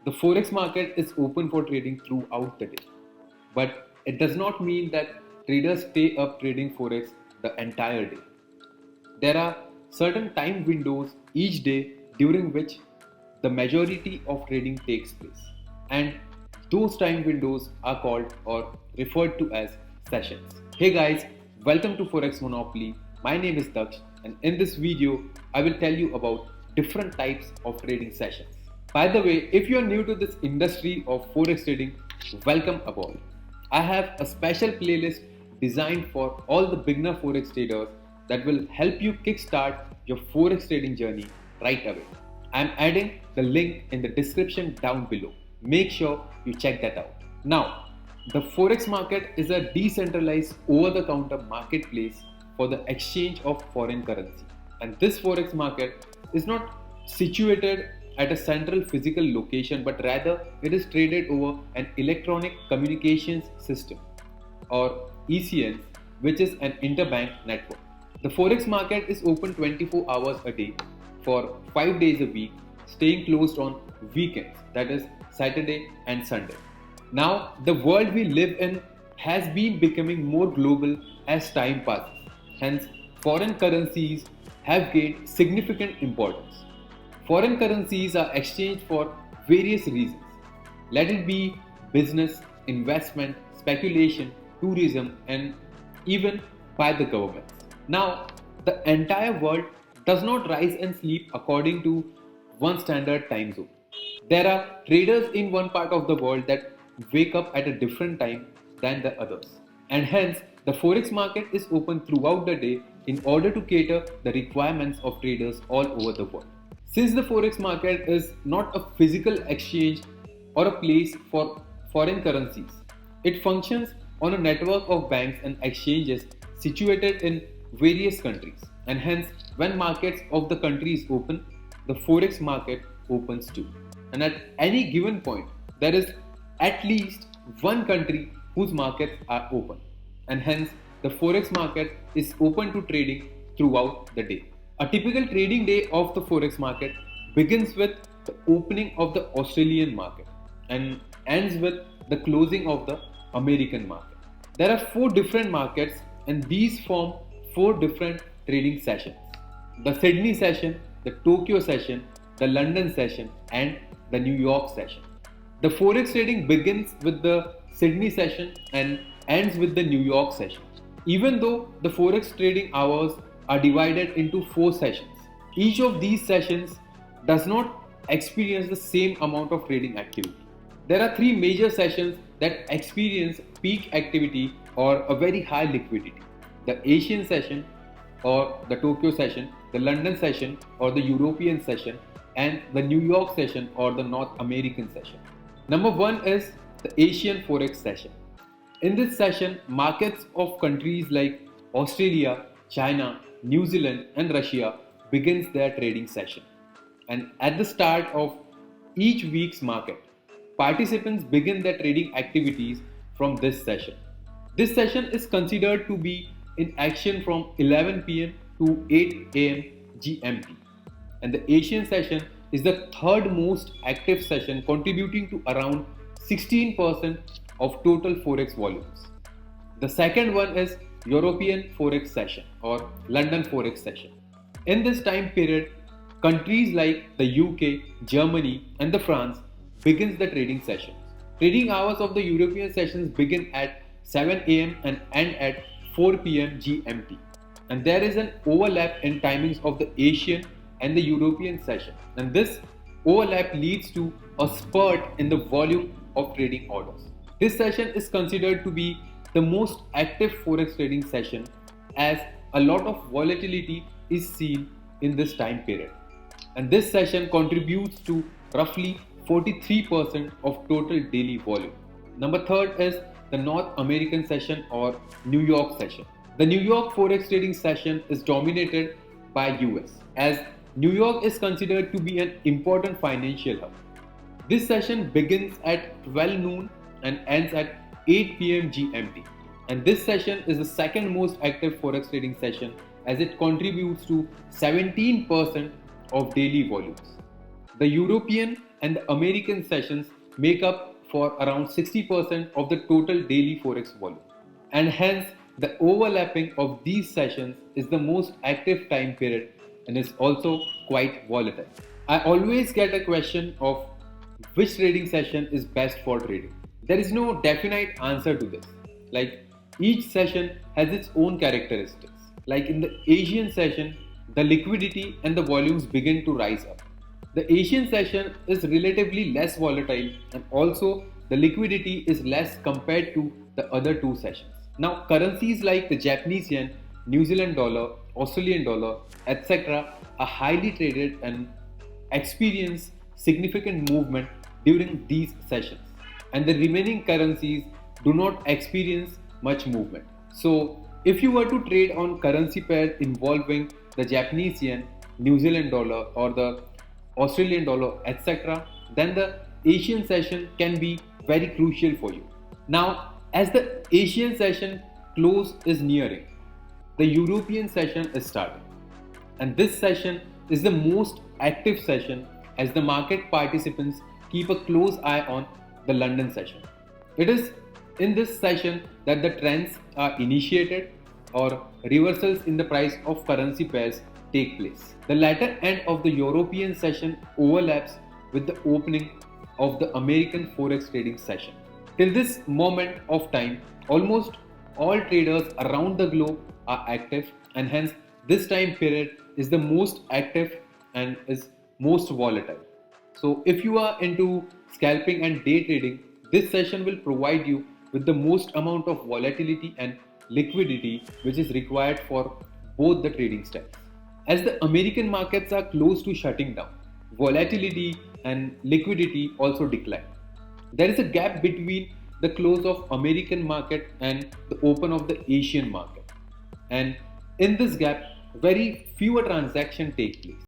The forex market is open for trading throughout the day, but it does not mean that traders stay up trading forex the entire day. There are certain time windows each day during which the majority of trading takes place, and those time windows are called or referred to as sessions. Hey guys, welcome to Forex Monopoly. My name is Daksh, and in this video, I will tell you about different types of trading sessions. By the way, if you are new to this industry of forex trading, welcome aboard. I have a special playlist designed for all the beginner forex traders that will help you kickstart your forex trading journey right away. I'm adding the link in the description down below. Make sure you check that out. Now, the forex market is a decentralized over-the-counter marketplace for the exchange of foreign currency. And this forex market is not situated at a central physical location, but rather it is traded over an electronic communications system or ECN, which is an interbank network. The forex market is open 24 hours a day for 5 days a week, staying closed on weekends, that is Saturday and Sunday. Now, the world we live in has been becoming more global as time passes. Hence, foreign currencies have gained significant importance. Foreign currencies are exchanged for various reasons. Let it be business, investment, speculation, tourism, and even by the governments. Now, the entire world does not rise and sleep according to one standard time zone. There are traders in one part of the world that wake up at a different time than the others. And hence, the forex market is open throughout the day in order to cater the requirements of traders all over the world. Since the forex market is not a physical exchange or a place for foreign currencies, it functions on a network of banks and exchanges situated in various countries. And hence, when markets of the countries open, the forex market opens too. And at any given point, there is at least one country whose markets are open. And hence, the forex market is open to trading throughout the day. A typical trading day of the forex market begins with the opening of the Australian market and ends with the closing of the American market. There are 4 different markets, and these form 4 different trading sessions: the Sydney session, the Tokyo session, the London session, and the New York session. The forex trading begins with the Sydney session and ends with the New York session. Even though the forex trading hours are divided into 4 sessions, each of these sessions does not experience the same amount of trading activity. There are 3 major sessions that experience peak activity or a very high liquidity: the Asian session or the Tokyo session, the London session or the European session, and the New York session or the North American session. Number 1 is the Asian forex session. In this session, markets of countries like Australia, China, New Zealand, and Russia begins their trading session. And at the start of each week's market, participants begin their trading activities from this session. This session is considered to be in action from 11 pm to 8 am GMT. And the Asian session is the third most active session, contributing to around 16% of total forex volumes. The second one is European forex session or London forex session. In this time period, countries like the UK, Germany, and the France begins the trading sessions. Trading hours of the European sessions begin at 7 am and end at 4 pm GMT. And there is an overlap in timings of the Asian and the European session. And this overlap leads to a spurt in the volume of trading orders. This session is considered to be the most active forex trading session, as a lot of volatility is seen in this time period. And this session contributes to roughly 43% of total daily volume. Number 3 is the North American session or New York session. The New York forex trading session is dominated by US, as New York is considered to be an important financial hub. This session begins at 12 noon and ends at 8 pm GMT. And this session is the second most active forex trading session, as it contributes to 17% of daily volumes. The European and the American sessions make up for around 60% of the total daily forex volume. And hence, the overlapping of these sessions is the most active time period and is also quite volatile. I always get a question of which trading session is best for trading. There is no definite answer to this. Like each session has its own characteristics. Like in the Asian session, the liquidity and the volumes begin to rise up. The Asian session is relatively less volatile and also the liquidity is less compared to the other two sessions. Now, currencies like the Japanese yen, New Zealand dollar, Australian dollar, etc. are highly traded and experience significant movement during these sessions, and the remaining currencies do not experience much movement. So, if you were to trade on currency pair involving the Japanese yen, New Zealand dollar, or the Australian dollar, etc., then the Asian session can be very crucial for you. Now, as the Asian session close is nearing, the European session is starting. And this session is the most active session as the market participants keep a close eye on the London session. It is in this session that the trends are initiated or reversals in the price of currency pairs take place. The latter end of the European session overlaps with the opening of the American forex trading session. Till this moment of time, almost all traders around the globe are active, and hence this time period is the most active and is most volatile. So if you are into scalping and day trading, this session will provide you with the most amount of volatility and liquidity which is required for both the trading styles. As the American markets are close to shutting down, volatility and liquidity also decline. There is a gap between the close of American market and the open of the Asian market. And in this gap, very fewer transactions take place.